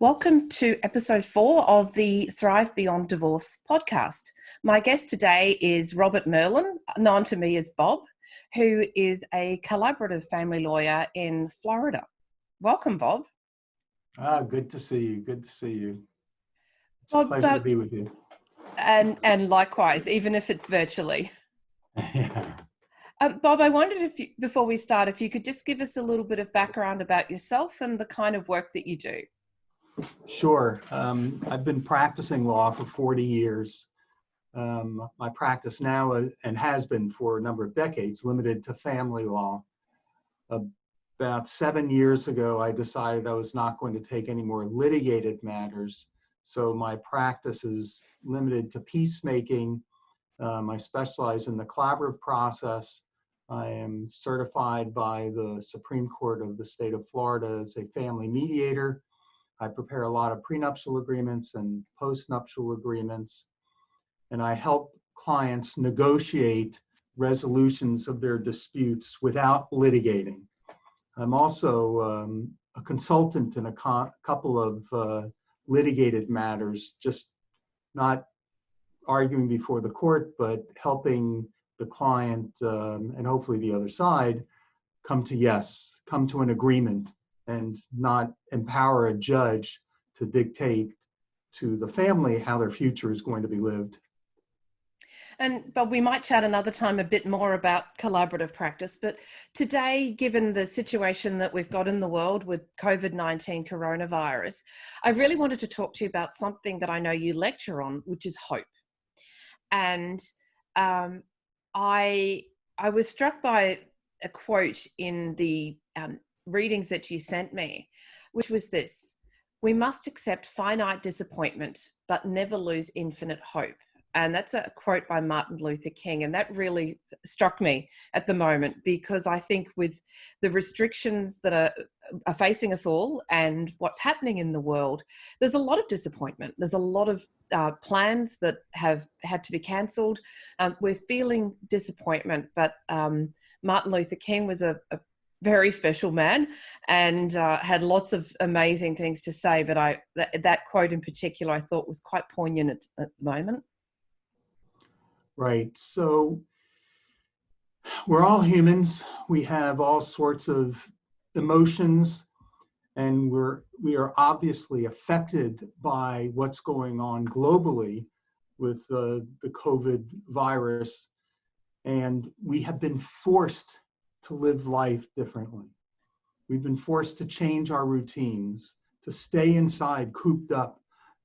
Welcome to episode 4 of the Thrive Beyond Divorce podcast. My guest today is Robert Merlin, known to me as Bob, who is a collaborative family lawyer in Florida. Welcome, Bob. Good to see you. Good to see you. It's Bob, a pleasure to be with you. And likewise, even if it's virtually. Yeah. Bob, I wondered before we start, if you could just give us a little bit of background about yourself and the kind of work that you do. Sure. I've been practicing law for 40 years. My practice now and has been for a number of decades limited to family law. About 7 years ago, I decided I was not going to take any more litigated matters. So my practice is limited to peacemaking. I specialize in the collaborative process. I am certified by the Supreme Court of the state of Florida as a family mediator. I prepare a lot of prenuptial agreements and postnuptial agreements, and I help clients negotiate resolutions of their disputes without litigating. I'm also a consultant in a couple of litigated matters, just not arguing before the court, but helping the client and hopefully the other side come to an agreement, and not empower a judge to dictate to the family how their future is going to be lived. But we might chat another time a bit more about collaborative practice. But today, given the situation that we've got in the world with COVID-19 coronavirus, I really wanted to talk to you about something that I know you lecture on, which is hope. And I was struck by a quote in the readings that you sent me, which was this: "We must accept finite disappointment, but never lose infinite hope." And that's a quote by Martin Luther King. And that really struck me at the moment, because I think with the restrictions that are facing us all and what's happening in the world, there's a lot of disappointment. There's a lot of plans that have had to be cancelled. We're feeling disappointment, but Martin Luther King was a very special man and had lots of amazing things to say. But that quote in particular, I thought was quite poignant at the moment. Right. So we're all humans. We have all sorts of emotions, and we are obviously affected by what's going on globally with the COVID virus. And we have been forced to live life differently. We've been forced to change our routines, to stay inside, cooped up,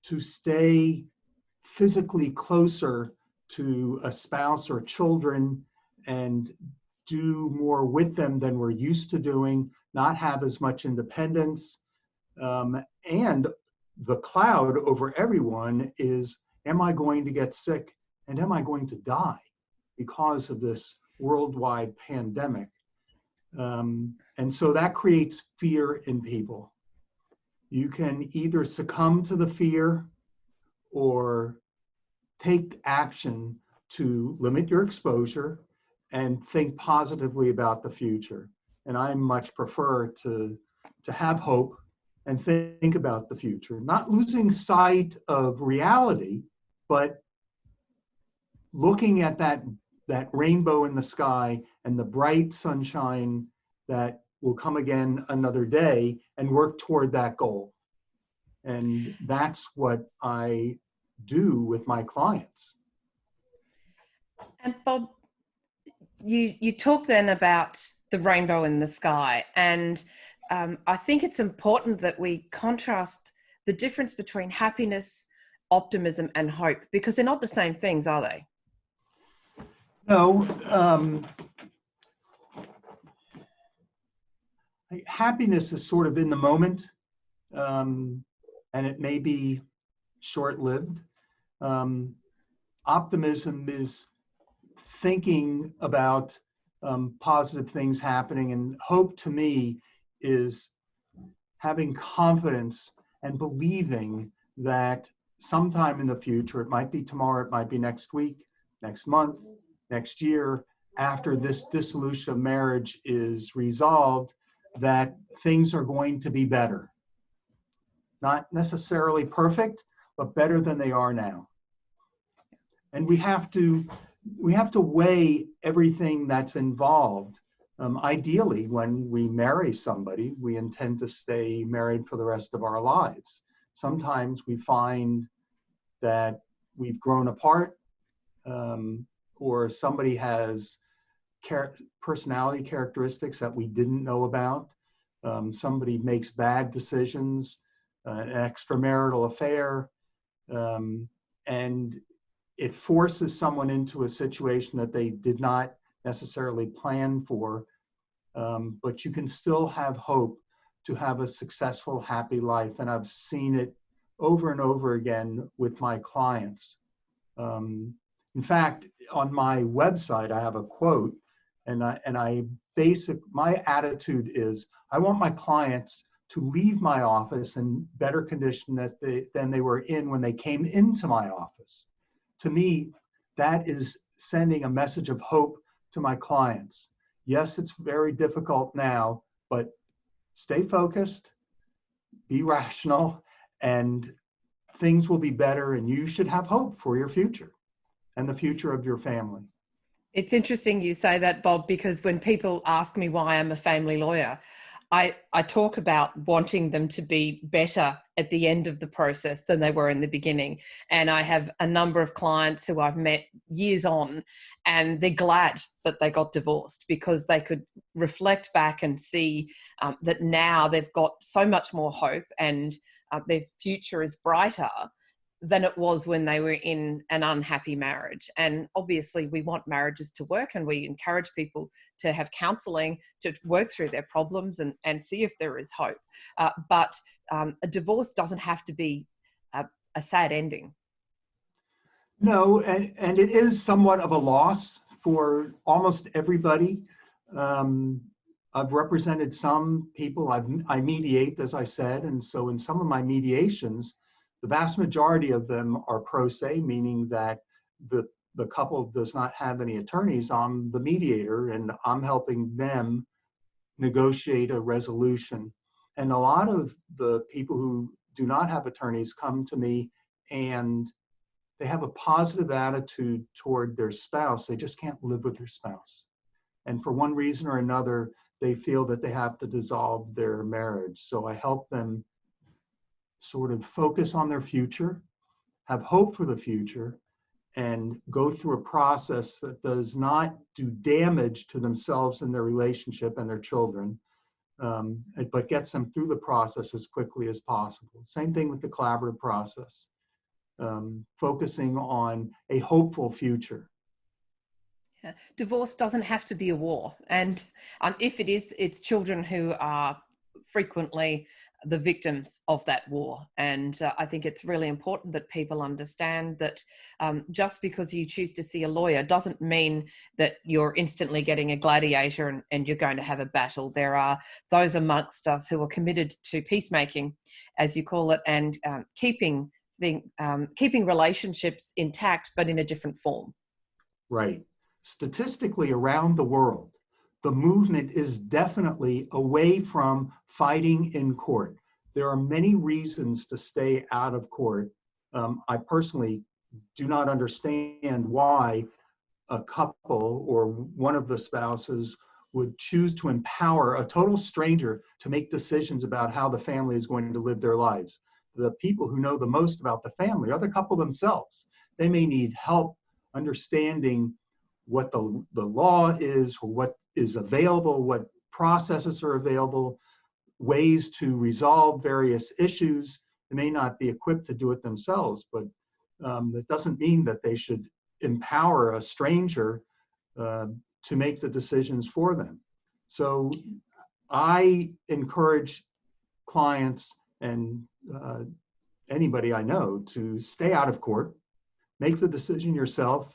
to stay physically closer to a spouse or children and do more with them than we're used to doing, not have as much independence. And the cloud over everyone is, am I going to get sick and am I going to die because of this worldwide pandemic? And so that creates fear in people. You can either succumb to the fear or take action to limit your exposure and think positively about the future. And I much prefer to have hope and think about the future, not losing sight of reality, but looking at that rainbow in the sky and the bright sunshine that will come again another day, and work toward that goal. And that's what I do with my clients. And Bob, you talk then about the rainbow in the sky, and I think it's important that we contrast the difference between happiness, optimism, and hope, because they're not the same things, are they? No. Happiness is sort of in the moment, and it may be short-lived. Optimism is thinking about positive things happening, and hope to me is having confidence and believing that sometime in the future, it might be tomorrow, it might be next week, next month, next year, after this dissolution of marriage is resolved, that things are going to be better. not necessarily perfect, but better than they are now. And we have to weigh everything that's involved. Ideally, when we marry somebody, we intend to stay married for the rest of our lives. Sometimes we find that we've grown apart, or somebody has personality characteristics that we didn't know about. Somebody makes bad decisions, an extramarital affair, and it forces someone into a situation that they did not necessarily plan for, but you can still have hope to have a successful, happy life. And I've seen it over and over again with my clients. In fact, on my website, I have a quote, and my attitude is, I want my clients to leave my office in better condition than they were in when they came into my office. To me, that is sending a message of hope to my clients. Yes, it's very difficult now, but stay focused, be rational, and things will be better, and you should have hope for your future and the future of your family. It's interesting you say that, Bob, because when people ask me why I'm a family lawyer, I talk about wanting them to be better at the end of the process than they were in the beginning. And I have a number of clients who I've met years on, and they're glad that they got divorced because they could reflect back and see that now they've got so much more hope, and their future is brighter than it was when they were in an unhappy marriage. And obviously we want marriages to work, and we encourage people to have counselling to work through their problems and see if there is hope. But a divorce doesn't have to be a sad ending. No, and it is somewhat of a loss for almost everybody. I've represented some people, I mediate, as I said, and so in some of my mediations, the vast majority of them are pro se, meaning that the couple does not have any attorneys. I'm the mediator, and I'm helping them negotiate a resolution. And a lot of the people who do not have attorneys come to me, and they have a positive attitude toward their spouse. They just can't live with their spouse. And for one reason or another, they feel that they have to dissolve their marriage. So I help them sort of focus on their future, have hope for the future, and go through a process that does not do damage to themselves and their relationship and their children, but gets them through the process as quickly as possible. Same thing with the collaborative process, focusing on a hopeful future. Yeah. Divorce doesn't have to be a war. And if it is, it's children who are frequently the victims of that war. And I think it's really important that people understand that just because you choose to see a lawyer doesn't mean that you're instantly getting a gladiator and you're going to have a battle. There are those amongst us who are committed to peacemaking, as you call it, and keeping relationships intact, but in a different form. Right. Statistically, around the world, the movement is definitely away from fighting in court. There are many reasons to stay out of court. I personally do not understand why a couple or one of the spouses would choose to empower a total stranger to make decisions about how the family is going to live their lives. The people who know the most about the family are the couple themselves. They may need help understanding what the law is, or what is available, what processes are available, ways to resolve various issues. They may not be equipped to do it themselves, but that doesn't mean that they should empower a stranger to make the decisions for them. So I encourage clients and anybody I know to stay out of court, make the decision yourself.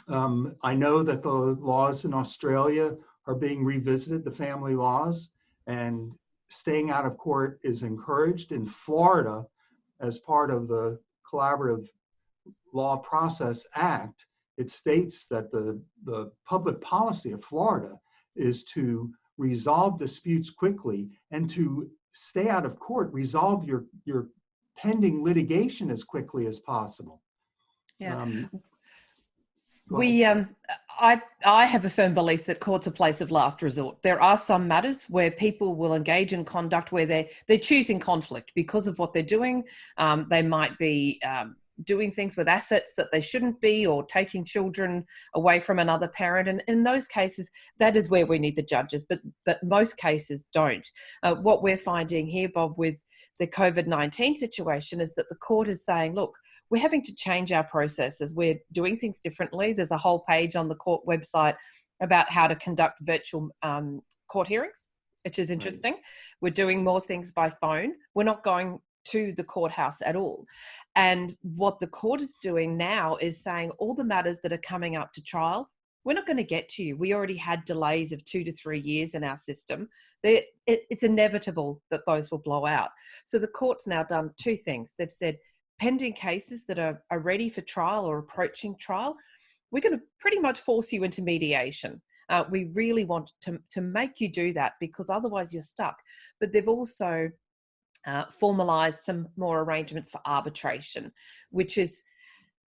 I know that the laws in Australia are being revisited, the family laws, and staying out of court is encouraged. In Florida, as part of the Collaborative Law Process Act, it states that the public policy of Florida is to resolve disputes quickly and to stay out of court, resolve your pending litigation as quickly as possible. Yeah. Go ahead. I have a firm belief that court's a place of last resort. There are some matters where people will engage in conduct where they're choosing conflict because of what they're doing. They might be doing things with assets that they shouldn't be, or taking children away from another parent. And in those cases, that is where we need the judges, but most cases don't. What we're finding here, Bob, with the COVID-19 situation is that the court is saying, look, we're having to change our processes. We're doing things differently. There's a whole page on the court website about how to conduct virtual court hearings, which is interesting. Right. We're doing more things by phone. We're not going to the courthouse at all. And what the court is doing now is saying all the matters that are coming up to trial, we're not going to get to you. We already had delays of 2 to 3 years in our system. It's inevitable that those will blow out. So the court's now done 2 things. They've said, pending cases that are ready for trial or approaching trial, we're going to pretty much force you into mediation. We really want to make you do that, because otherwise you're stuck. But they've also formalised some more arrangements for arbitration, which is,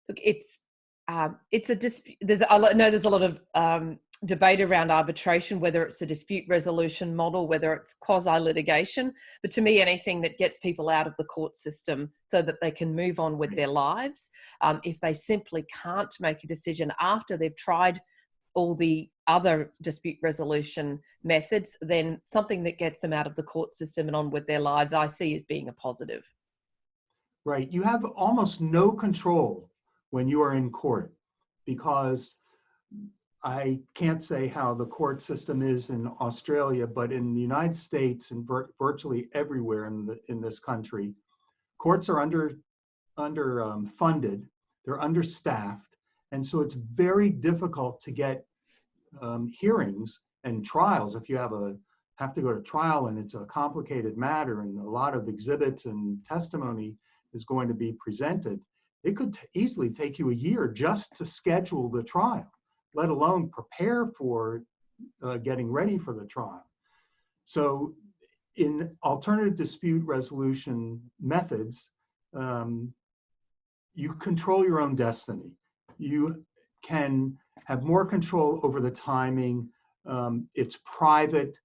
look, it's a dispute. I know there's a lot of debate around arbitration, whether it's a dispute resolution model, whether it's quasi-litigation. But to me, anything that gets people out of the court system so that they can move on with their lives, if they simply can't make a decision after they've tried all the other dispute resolution methods, then something that gets them out of the court system and on with their lives, I see as being a positive. Right. You have almost no control when you are in court, because I can't say how the court system is in Australia, but in the United States and virtually everywhere in this country, courts are funded, they're understaffed, and so it's very difficult to get hearings and trials. If you have to go to trial and it's a complicated matter and a lot of exhibits and testimony is going to be presented, it could easily take you a year just to schedule the trial, let alone prepare for getting ready for the trial. So in alternative dispute resolution methods, you control your own destiny. You can have more control over the timing. It's private.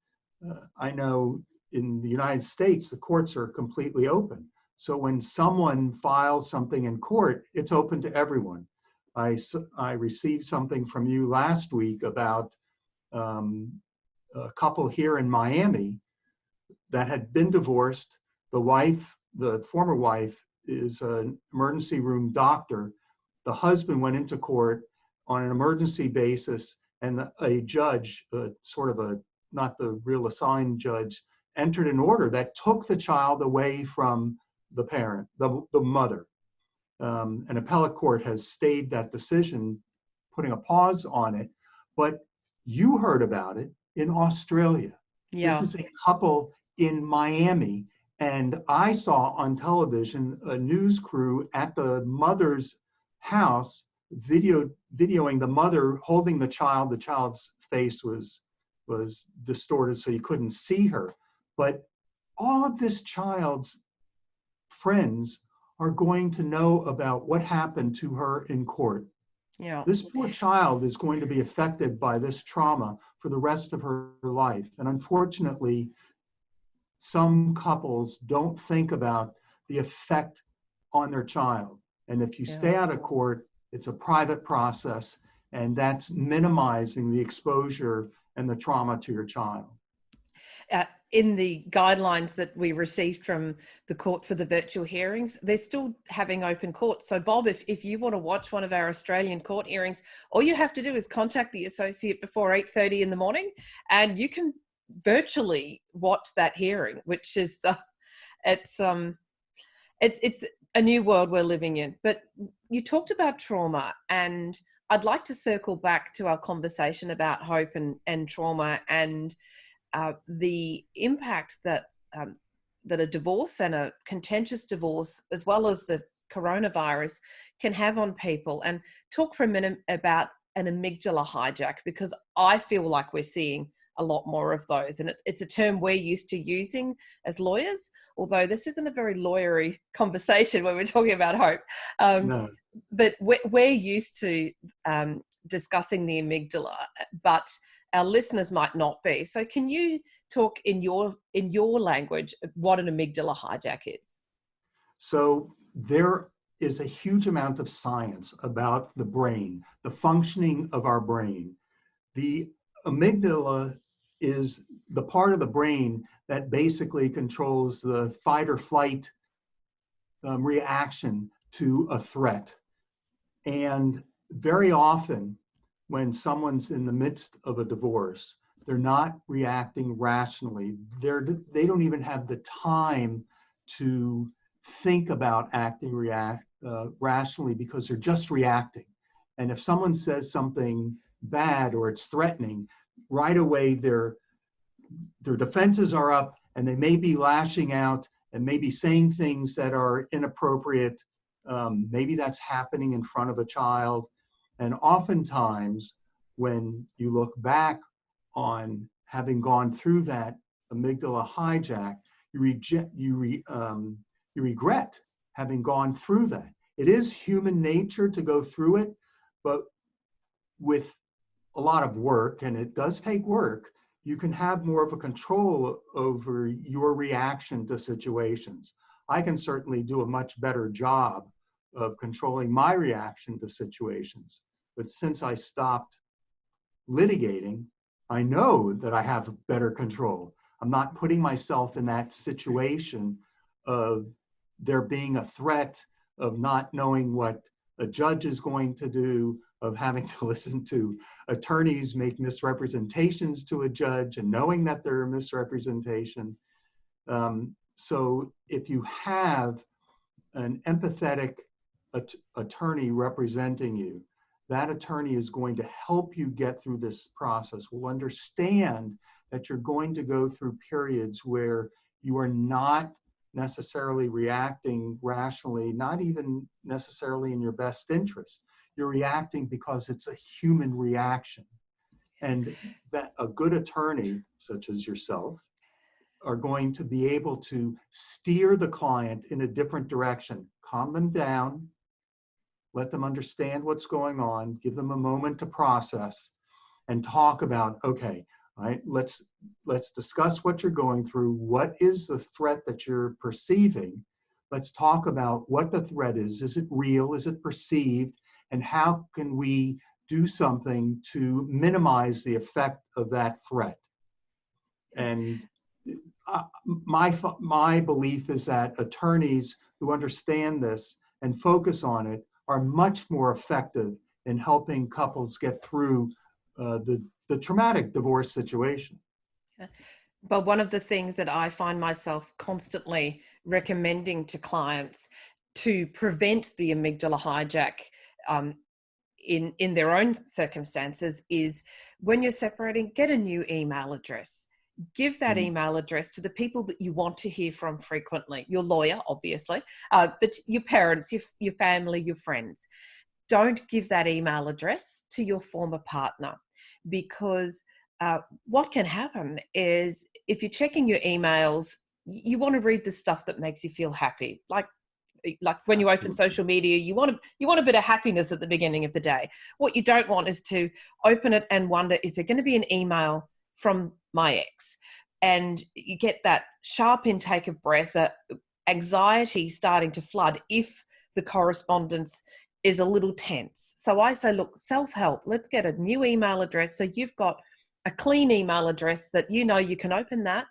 I know in the United States, the courts are completely open. So when someone files something in court, it's open to everyone. I received something from you last week about a couple here in Miami that had been divorced. The former wife, is an emergency room doctor. The husband went into court on an emergency basis, and a judge, not the real assigned judge, entered an order that took the child away from the parent, the mother. An appellate court has stayed that decision, putting a pause on it. But you heard about it in Australia. Yeah. This is a couple in Miami. And I saw on television a news crew at the mother's house videoing the mother holding the child. The child's face was distorted, so you couldn't see her. But all of this child's friends are going to know about what happened to her in court. Yeah. This poor child is going to be affected by this trauma for the rest of her life. And unfortunately, some couples don't think about the effect on their child. And if you stay out of court, it's a private process, and that's minimizing the exposure and the trauma to your child. In the guidelines that we received from the court for the virtual hearings, they're still having open court. So Bob, if you want to watch one of our Australian court hearings, all you have to do is contact the associate before 8:30 in the morning, and you can virtually watch that hearing, which is it's a new world we're living in. But you talked about trauma, and I'd like to circle back to our conversation about hope and trauma and the impact that a divorce and a contentious divorce, as well as the coronavirus, can have on people. And talk for a minute about an amygdala hijack, because I feel like we're seeing a lot more of those. And it's a term we're used to using as lawyers, although this isn't a very lawyery conversation when we're talking about hope. No. But we're used to discussing the amygdala, but our listeners might not be. So can you talk in your language what an amygdala hijack is? So there is a huge amount of science about the brain, the functioning of our brain. The amygdala is the part of the brain that basically controls the fight or flight reaction to a threat. And very often, when someone's in the midst of a divorce, they're not reacting rationally. They don't even have the time to think about acting rationally because they're just reacting. And if someone says something bad or it's threatening, right away their defenses are up and they may be lashing out and maybe saying things that are inappropriate. Maybe that's happening in front of a child. And oftentimes, when you look back on having gone through that amygdala hijack, you regret having gone through that. It is human nature to go through it, but with a lot of work, and it does take work, you can have more of a control over your reaction to situations. I can certainly do a much better job of controlling my reaction to situations. But since I stopped litigating, I know that I have better control. I'm not putting myself in that situation of there being a threat, of not knowing what a judge is going to do, of having to listen to attorneys make misrepresentations to a judge and knowing that they're a misrepresentation. So if you have an empathetic attorney representing you, that attorney is going to help you get through this process, will understand that you're going to go through periods where you are not necessarily reacting rationally, not even necessarily in your best interest. You're reacting because it's a human reaction. And that a good attorney, such as yourself, are going to be able to steer the client in a different direction, calm them down, let them understand what's going on, give them a moment to process, and talk about, okay, all right, let's discuss what you're going through. What is the threat that you're perceiving? Let's talk about what the threat is. Is it real? Is it perceived? And how can we do something to minimize the effect of that threat? And my belief is that attorneys who understand this and focus on it are much more effective in helping couples get through the traumatic divorce situation. But one of the things that I find myself constantly recommending to clients to prevent the amygdala hijack in their own circumstances is when you're separating, get a new email address. Give that email address to the people that you want to hear from frequently. Your lawyer, obviously, but your parents, your family, your friends. Don't give that email address to your former partner, because what can happen is if you're checking your emails, you want to read the stuff that makes you feel happy. Like when you open social media, you want a bit of happiness at the beginning of the day. What you don't want is to open it and wonder, is there going to be an email from my ex? And you get that sharp intake of breath, anxiety starting to flood if the correspondence is a little tense. So I say, look, self-help, let's get a new email address. So you've got a clean email address that you know you can open that,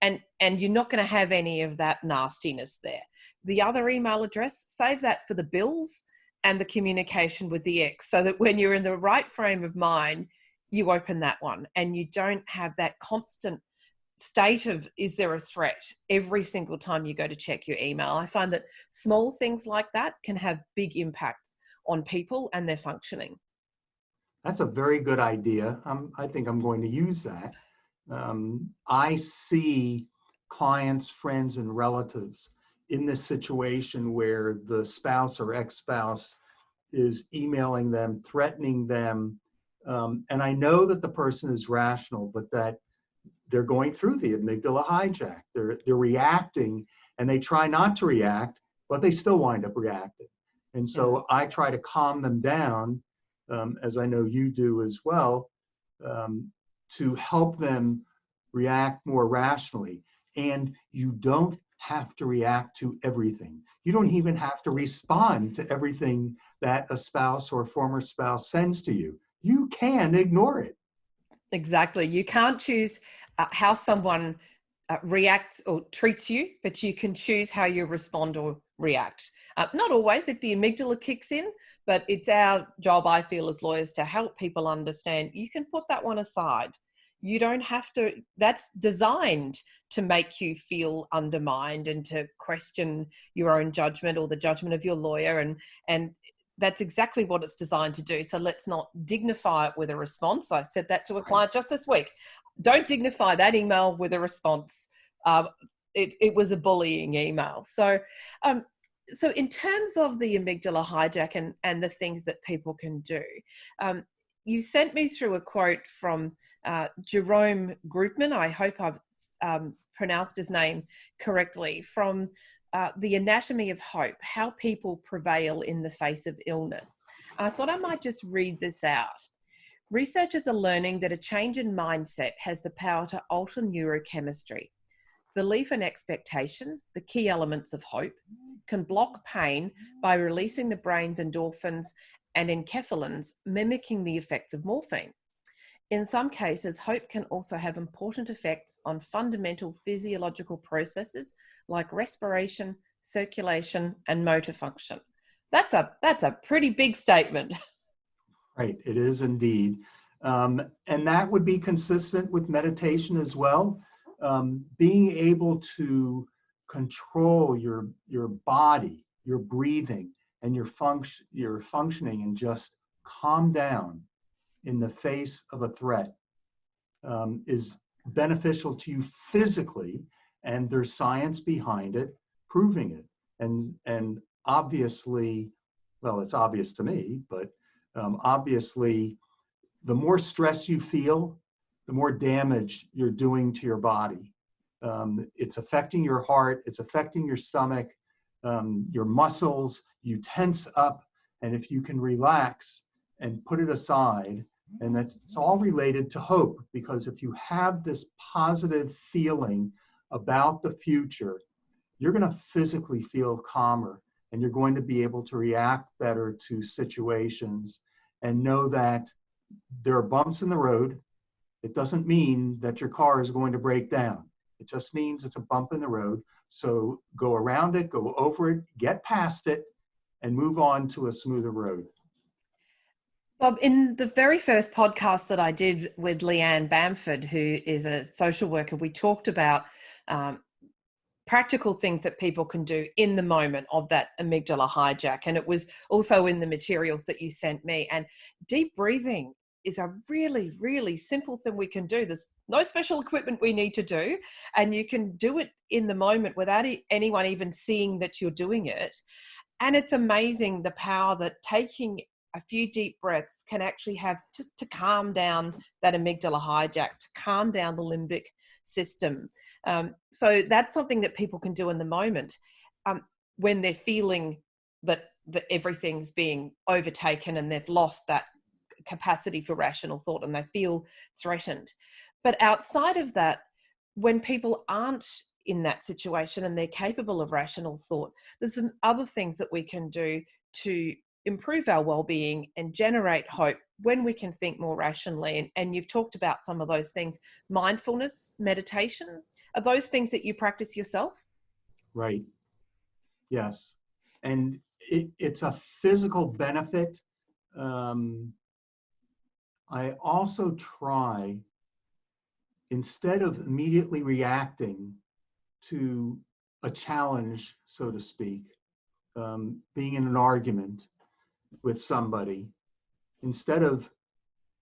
and you're not going to have any of that nastiness there. The other email address, save that for the bills and the communication with the ex, so that when you're in the right frame of mind, you open that one and you don't have that constant state of, is there a threat, every single time you go to check your email. I find that small things like that can have big impacts on people and their functioning. That's a very good idea. I think I'm going to use that. I see clients, friends, and relatives in this situation where the spouse or ex-spouse is emailing them, threatening them, And I know that the person is rational, but that they're going through the amygdala hijack. They're reacting, and they try not to react, but they still wind up reacting. And so I try to calm them down, as I know you do as well, to help them react more rationally. And you don't have to react to everything. You don't even have to respond to everything that a spouse or former spouse sends to you. You can ignore it. Exactly. You can't choose how someone reacts or treats you, but you can choose how you respond or react. Not always if the amygdala kicks in, but it's our job, I feel, as lawyers to help people understand you can put that one aside. You don't have to, that's designed to make you feel undermined and to question your own judgment or the judgment of your lawyer. And that's exactly what it's designed to do. So let's not dignify it with a response. I said that to a client just this week. Don't dignify that email with a response. It was a bullying email. So in terms of the amygdala hijack and the things that people can do, you sent me through a quote from Jerome Groopman. I hope I've pronounced his name correctly, from The Anatomy of Hope, How People Prevail in the Face of Illness. And I thought I might just read this out. Researchers are learning that a change in mindset has the power to alter neurochemistry. Belief and expectation, the key elements of hope, can block pain by releasing the brain's endorphins and enkephalins, mimicking the effects of morphine. In some cases, hope can also have important effects on fundamental physiological processes like respiration, circulation, and motor function. That's a pretty big statement. Right, it is indeed. And that would be consistent with meditation as well. Being able to control your body, your breathing, and your functioning, and just calm down in the face of a threat is beneficial to you physically, and there's science behind it proving it. And obviously, well, it's obvious to me, but obviously, the more stress you feel, the more damage you're doing to your body. It's affecting your heart, it's affecting your stomach, your muscles, you tense up, and if you can relax and put it aside, and it's all related to hope, because if you have this positive feeling about the future, you're going to physically feel calmer, and you're going to be able to react better to situations and know that there are bumps in the road. It doesn't mean that your car is going to break down. It just means it's a bump in the road. So go around it, go over it, get past it, and move on to a smoother road. Bob, in the very first podcast that I did with Leanne Bamford, who is a social worker, we talked about practical things that people can do in the moment of that amygdala hijack. And it was also in the materials that you sent me. And deep breathing is a really, really simple thing we can do. There's no special equipment we need to do. And you can do it in the moment without anyone even seeing that you're doing it. And it's amazing the power that taking a few deep breaths can actually have just to calm down that amygdala hijack, to calm down the limbic system. So that's something that people can do in the moment when they're feeling that everything's being overtaken and they've lost that capacity for rational thought and they feel threatened. But outside of that, when people aren't in that situation and they're capable of rational thought, there's some other things that we can do to improve our well-being and generate hope when we can think more rationally. And you've talked about some of those things. Mindfulness, meditation, are those things that you practice yourself? Right. Yes. And it's a physical benefit. I also try, instead of immediately reacting to a challenge, so to speak, being in an argument with somebody, instead of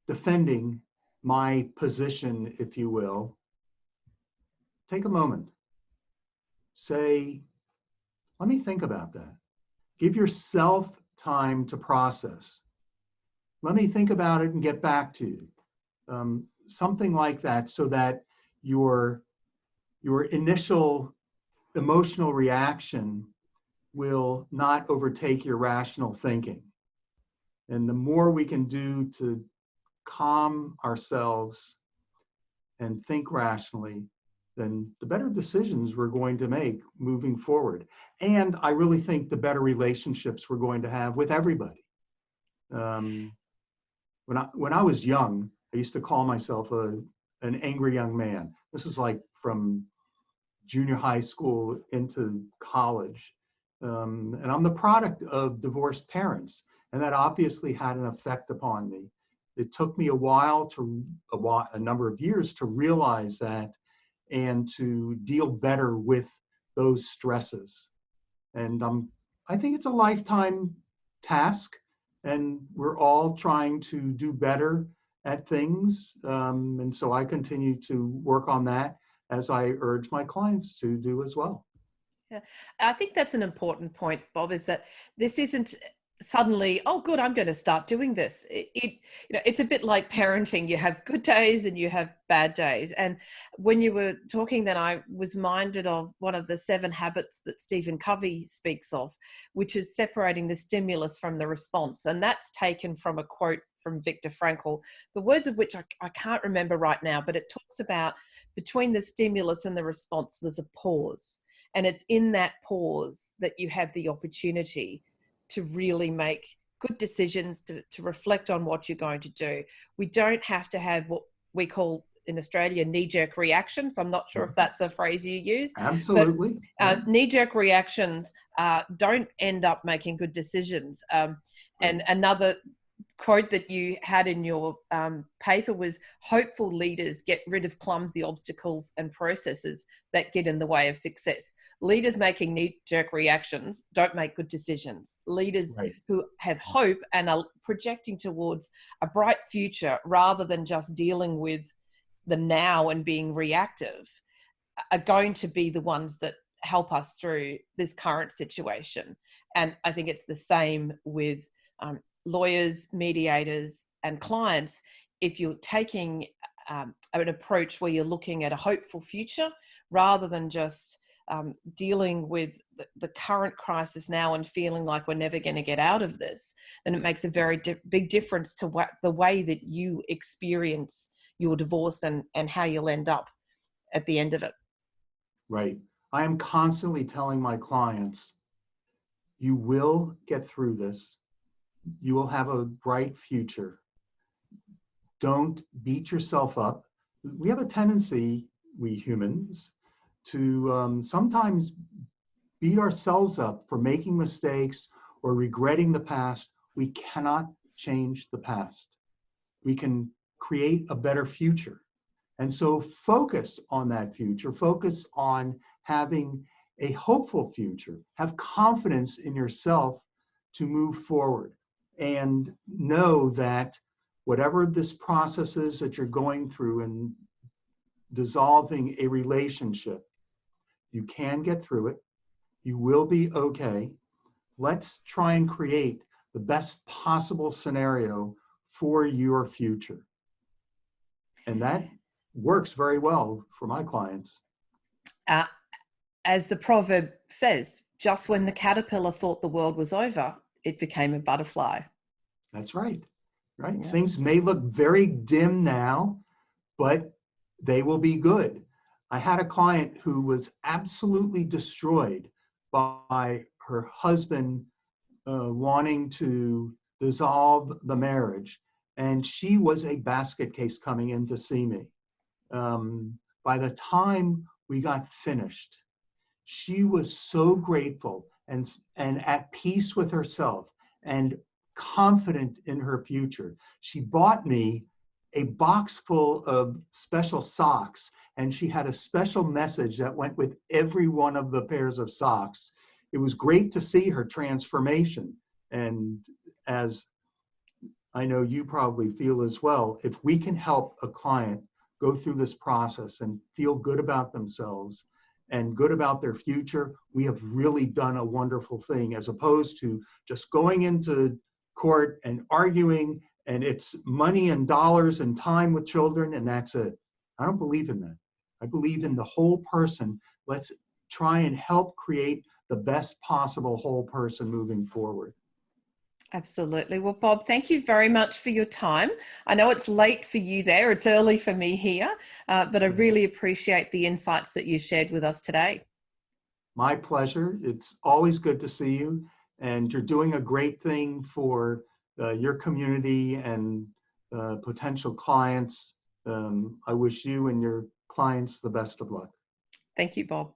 defending my position, if you will, take a moment. Say, let me think about that. Give yourself time to process. let me think about it and get back to you. Something like that, so that your initial emotional reaction will not overtake your rational thinking. And the more we can do to calm ourselves and think rationally, then the better decisions we're going to make moving forward. And I really think the better relationships we're going to have with everybody. When I was young, I used to call myself an angry young man. This is like from junior high school into college. And I'm the product of divorced parents. And that obviously had an effect upon me. It took me a number of years to realize that and to deal better with those stresses. And I think it's a lifetime task, and we're all trying to do better at things. And so I continue to work on that, as I urge my clients to do as well. Yeah, I think that's an important point, Bob, is that this isn't suddenly, oh, good, I'm going to start doing this. It's a bit like parenting. You have good days and you have bad days. And when you were talking, then I was minded of one of the 7 habits that Stephen Covey speaks of, which is separating the stimulus from the response. And that's taken from a quote from Viktor Frankl, the words of which I can't remember right now, but it talks about between the stimulus and the response, there's a pause. And it's in that pause that you have the opportunity to really make good decisions, to reflect on what you're going to do. We don't have to have what we call in Australia knee-jerk reactions. I'm not sure if that's a phrase you use. Absolutely. But knee-jerk reactions don't end up making good decisions. And another quote that you had in your paper was, hopeful leaders get rid of clumsy obstacles and processes that get in the way of success. Leaders making knee-jerk reactions don't make good decisions. Leaders who have hope and are projecting towards a bright future rather than just dealing with the now and being reactive are going to be the ones that help us through this current situation. And I think it's the same with lawyers, mediators, and clients. If you're taking an approach where you're looking at a hopeful future rather than just dealing with the current crisis now and feeling like we're never going to get out of this, then it makes a very big difference to the way that you experience your divorce and how you'll end up at the end of it. Right. I am constantly telling my clients, you will get through this. You will have a bright future. Don't beat yourself up. We have a tendency, we humans, to sometimes beat ourselves up for making mistakes or regretting the past. We cannot change the past. We can create a better future. And so focus on that future. Focus on having a hopeful future. Have confidence in yourself to move forward. And know that whatever this process is that you're going through in dissolving a relationship, you can get through it. You will be okay. Let's try and create the best possible scenario for your future. And that works very well for my clients. As the proverb says, just when the caterpillar thought the world was over, it became a butterfly. That's right. Right. Yeah. Things may look very dim now, but they will be good. I had a client who was absolutely destroyed by her husband wanting to dissolve the marriage. And she was a basket case coming in to see me. By the time we got finished, she was so grateful and at peace with herself and confident in her future. She bought me a box full of special socks, and she had a special message that went with every one of the pairs of socks. It was great to see her transformation. And as I know you probably feel as well, if we can help a client go through this process and feel good about themselves and good about their future, we have really done a wonderful thing, as opposed to just going into court and arguing and it's money and dollars and time with children, and that's it. I don't believe in that. I believe in the whole person. Let's try and help create the best possible whole person moving forward. Absolutely. Well, Bob, thank you very much for your time. I know it's late for you there. It's early for me here, but I really appreciate the insights that you shared with us today. My pleasure. It's always good to see you, and you're doing a great thing for your community and potential clients. I wish you and your clients the best of luck. Thank you, Bob.